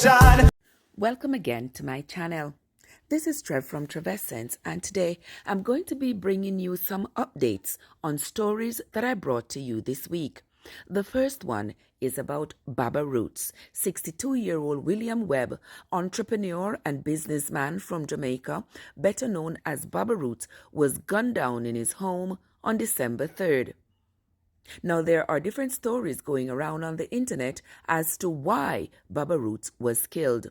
nation. Welcome again to my channel. This is Trev from Trevessence, and today I'm going to be bringing you some updates on stories that I brought to you this week. The first one is about Baba Roots. 62-year-old William Webb, entrepreneur and businessman from Jamaica, better known as Baba Roots, was gunned down in his home on December 3rd. Now, there are different stories going around on the internet as to why Baba Roots was killed.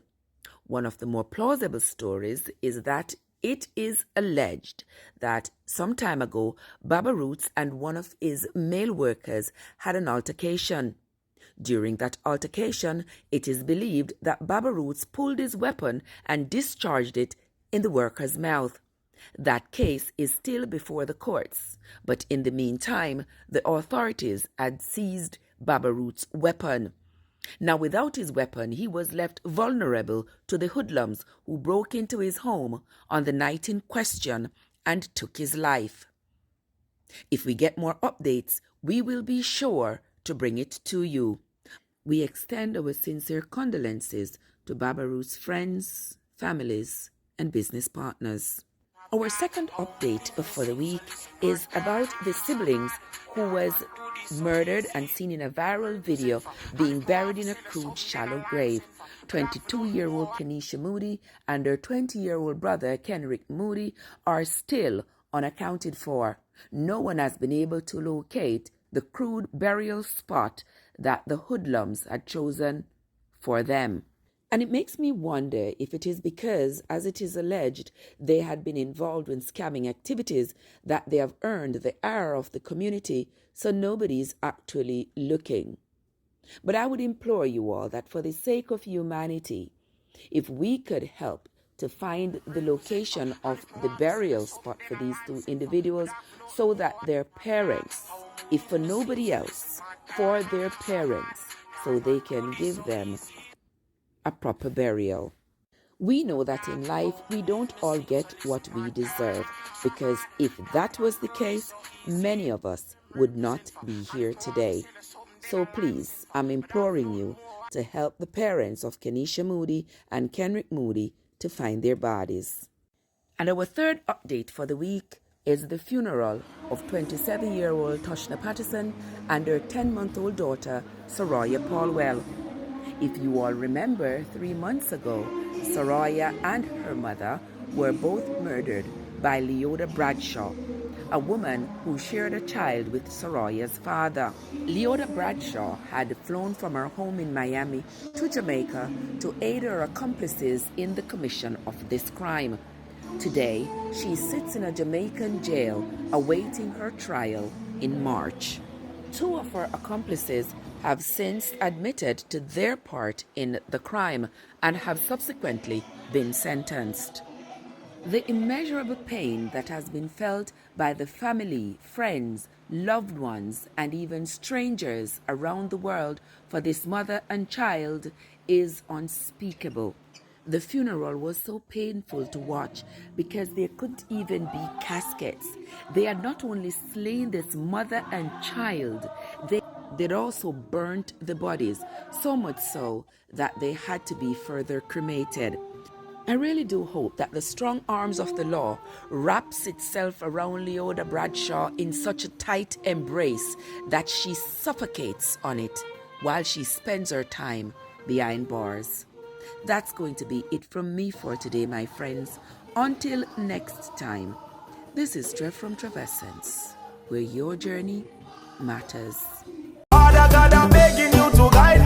One of the more plausible stories is that it is alleged that some time ago, Baba Roots and one of his male workers had an altercation. During that altercation, it is believed that Baba Roots pulled his weapon and discharged it in the worker's mouth. That case is still before the courts, but in the meantime, the authorities had seized Baba Roots' weapon. Now, without his weapon, he was left vulnerable to the hoodlums who broke into his home on the night in question and took his life. If we get more updates, we will be sure to bring it to you. We extend our sincere condolences to Baba Roots' friends, families, and business partners. Our second update for the week is about the siblings who was murdered and seen in a viral video being buried in a crude shallow grave. 22-year-old Kenesha Moody and her 20-year-old brother Kenrick Moody are still unaccounted for. No one has been able to locate the crude burial spot that the hoodlums had chosen for them. And it makes me wonder if it is because, as it is alleged, they had been involved in scamming activities that they have earned the ire of the community, so nobody's actually looking. But I would implore you all that for the sake of humanity, if we could help to find the location of the burial spot for these two individuals so that their parents, if for nobody else, for their parents, so they can give them a proper burial. We know that in life we don't all get what we deserve, because if that was the case, many of us would not be here today. So please, I'm imploring you to help the parents of Kenesha Moody and Kenrick Moody to find their bodies. And our third update for the week is the funeral of 27-year-old Toshna Patterson and her 10-month-old daughter, Soraya Paulwell. If you all remember, 3 months ago, Soraya and her mother were both murdered by Leoda Bradshaw, a woman who shared a child with Soraya's father. Leoda Bradshaw had flown from her home in Miami to Jamaica to aid her accomplices in the commission of this crime. Today, she sits in a Jamaican jail awaiting her trial in March. 2 of her accomplices have since admitted to their part in the crime and have subsequently been sentenced. The immeasurable pain that has been felt by the family, friends, loved ones, and even strangers around the world for this mother and child is unspeakable. The funeral was so painful to watch because there couldn't even be caskets. They had not only slain this mother and child, they'd also burnt the bodies, so much so that they had to be further cremated. I really do hope that the strong arms of the law wraps itself around Leoda Bradshaw in such a tight embrace that she suffocates on it while she spends her time behind bars. That's going to be it from me for today, my friends. Until next time, this is Trev from Trevessence, where your journey matters. Father God, I'm begging you to guide